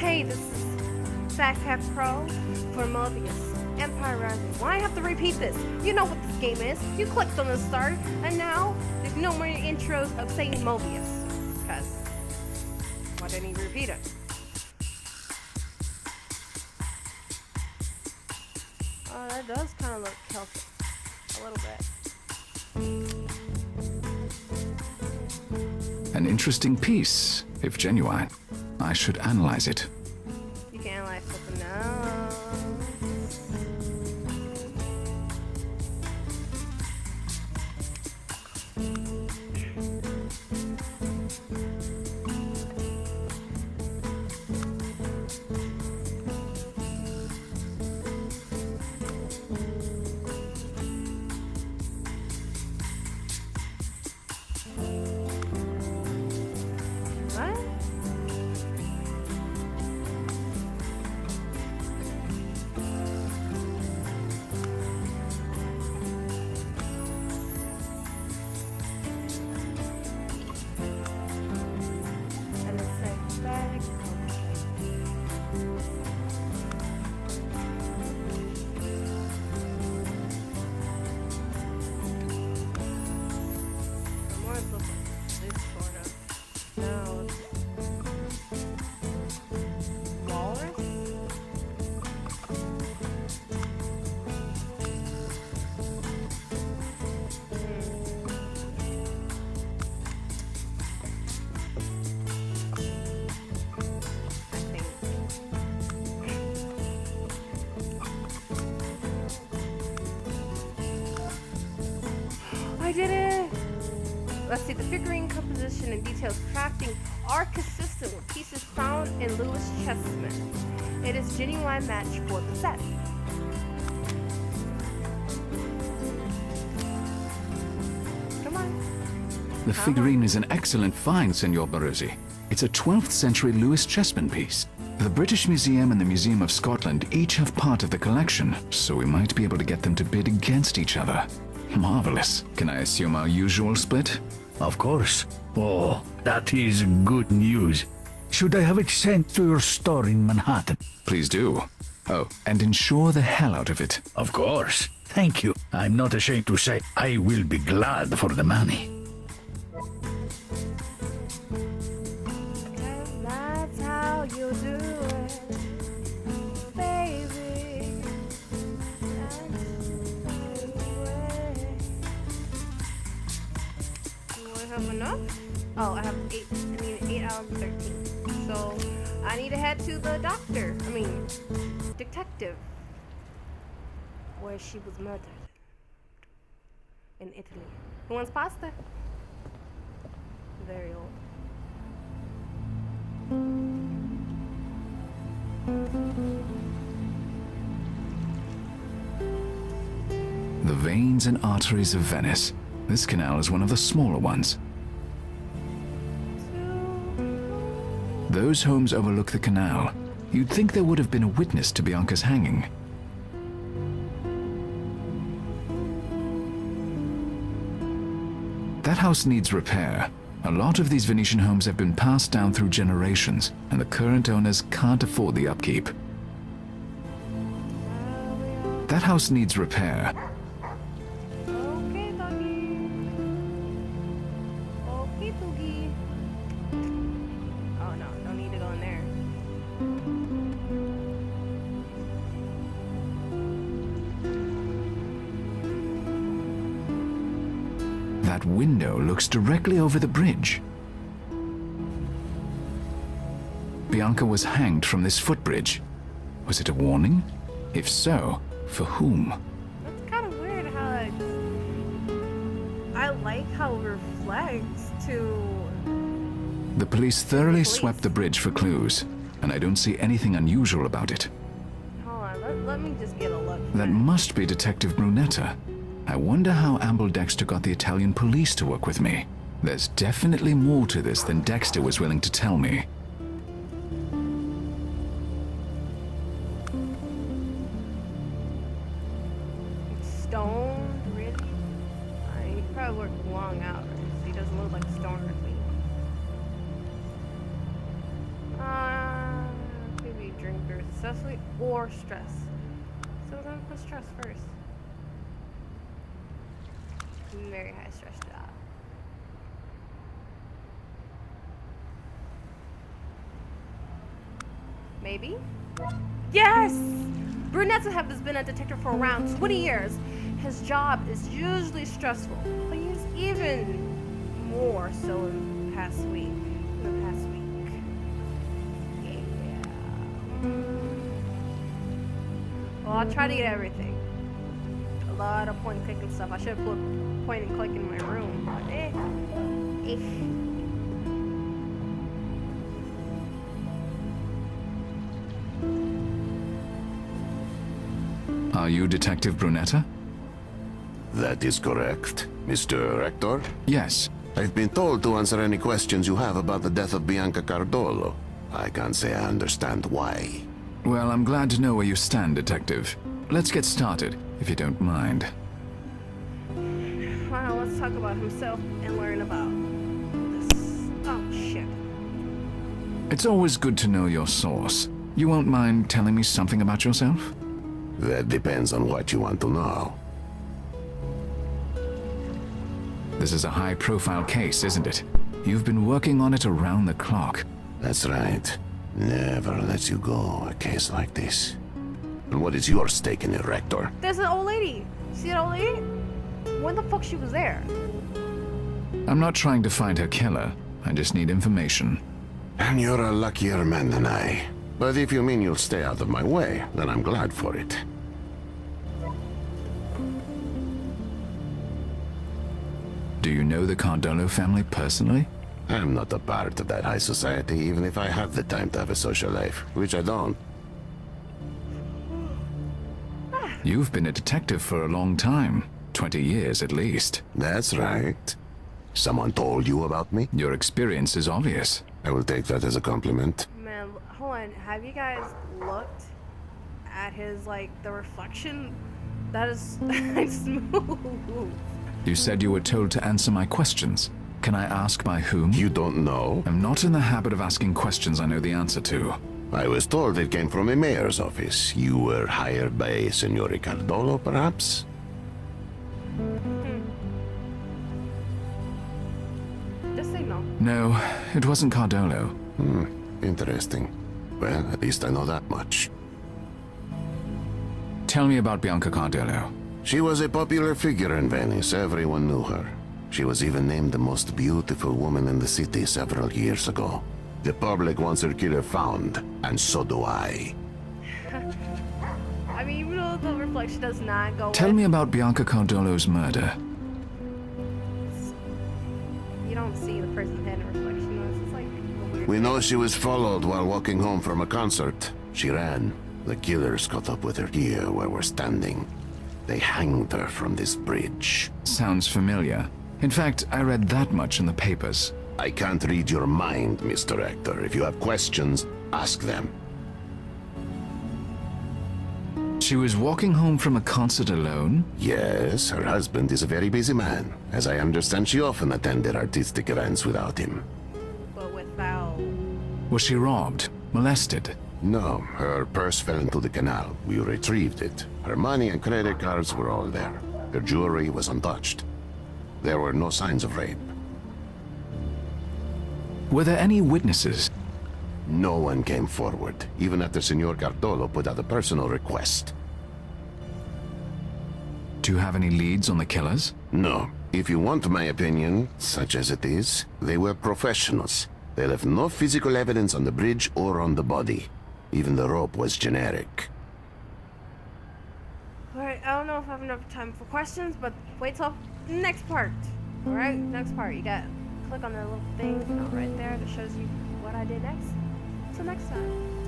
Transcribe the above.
Hey, this is Sackhead Pro for Moebius. Empire Rising. Why I have to repeat this? You know what this game is. You clicked on the start, and now there's no more intros of saying Moebius. Because why didn't you repeat it? Oh, that does kind of look Celtic. A little bit. An interesting piece, if genuine. I should analyze it. You can analyze something else. I did it! Let's see, the figurine composition and details crafting are consistent with pieces found in Lewis Chessman. It is genuine match for the set. Come on. The figurine is an excellent find, Senor Baruzzi. It's a 12th century Lewis Chessman piece. The British Museum and the Museum of Scotland each have part of the collection, so we might be able to get them to bid against each other. Marvelous. Can I assume our usual split? Of course. Oh, that is good news. Should I have it sent to your store in Manhattan? Please do. Oh, and insure the hell out of it. Of course. Thank you. I'm not ashamed to say I will be glad for the money. That's how you do it, baby. Do I have enough? Oh, I have 8. I need 8 out of 13. So I need to head to the doctor. I mean, detective, where she was murdered in Italy. Who wants pasta? Very old. The veins and arteries of Venice. This canal is one of the smaller ones. Those homes overlook the canal. You'd think there would have been a witness to Bianca's hanging. That house needs repair. A lot of these Venetian homes have been passed down through generations, and the current owners can't afford the upkeep. That house needs repair. Okay, doggy. Okay, doggy. Oh no, don't need to go in there. That window looks directly over the bridge. Bianca was hanged from this footbridge. Was it a warning? If so, for whom? That's kind of weird how I like how it reflects to... The police thoroughly swept the bridge for clues, and I don't see anything unusual about it. Hold on, let me just get a look. That must be Detective Brunetta. I wonder how Amble Dexter got the Italian police to work with me. There's definitely more to this than Dexter was willing to tell me. Stone, really? He probably worked long hours. He doesn't look like a stoner to me. successfully or stress. So we're gonna put stress first. Very high stress job. Maybe? Yes! Brunettes have been a detective for around 20 years. His job is usually stressful, but he's even more so in the past week. Yeah. Well, I'll try to get everything. A lot of point and click and stuff. I should have put point and click in my room, but Are you Detective Brunetta? That is correct, Mr. Rector. Yes. I've been told to answer any questions you have about the death of Bianca Cardolo. I can't say I understand why. Well, I'm glad to know where you stand, Detective. Let's get started, if you don't mind. Wow, let's talk about himself and learn about this. Oh, shit. It's always good to know your source. You won't mind telling me something about yourself? That depends on what you want to know. This is a high-profile case, isn't it? You've been working on it around the clock. That's right. Never lets you go, a case like this. And what is your stake in it, Rector? There's an old lady. See that old lady? When the fuck she was there? I'm not trying to find her killer. I just need information. And you're a luckier man than I. But if you mean you'll stay out of my way, then I'm glad for it. Do you know the Cardolo family personally? I'm not a part of that high society, even if I had the time to have a social life, which I don't. You've been a detective for a long time. 20 years at least. That's right. Someone told you about me? Your experience is obvious. I will take that as a compliment. Man, hold on. Have you guys looked at his, like, the reflection? That is smooth. You said you were told to answer my questions. Can I ask by whom? You don't know? I'm not in the habit of asking questions I know the answer to. I was told it came from a mayor's office. You were hired by Senor Cardolo, perhaps? Just say no. No, it wasn't Cardolo. Interesting. Well, at least I know that much. Tell me about Bianca Cardolo. She was a popular figure in Venice. Everyone knew her. She was even named the most beautiful woman in the city several years ago. The public wants her killer found, and so do I. I mean, even though the reflection does not go Tell with, me about Bianca Cardolo's murder. you don't see the person's head in reflection. It's just like a weird. We know she was followed while walking home from a concert. She ran. The killers caught up with her here where we're standing. They hanged her from this bridge. Sounds familiar. In fact, I read that much in the papers. I can't read your mind, Mr. Rector. If you have questions, ask them. She was walking home from a concert alone? Yes, her husband is a very busy man. As I understand, she often attended artistic events without him. But without. Was she robbed? Molested? No, her purse fell into the canal. We retrieved it. Her money and credit cards were all there. Her jewelry was untouched. There were no signs of rape. Were there any witnesses? No one came forward, even after Senor Cardolo put out a personal request. Do you have any leads on the killers? No. If you want my opinion, such as it is, they were professionals. They left no physical evidence on the bridge or on the body. Even the rope was generic. Alright, I don't know if I have enough time for questions, but wait till next part. Alright, next part. You got click on the little thing right there that shows you what I did next. Till next time.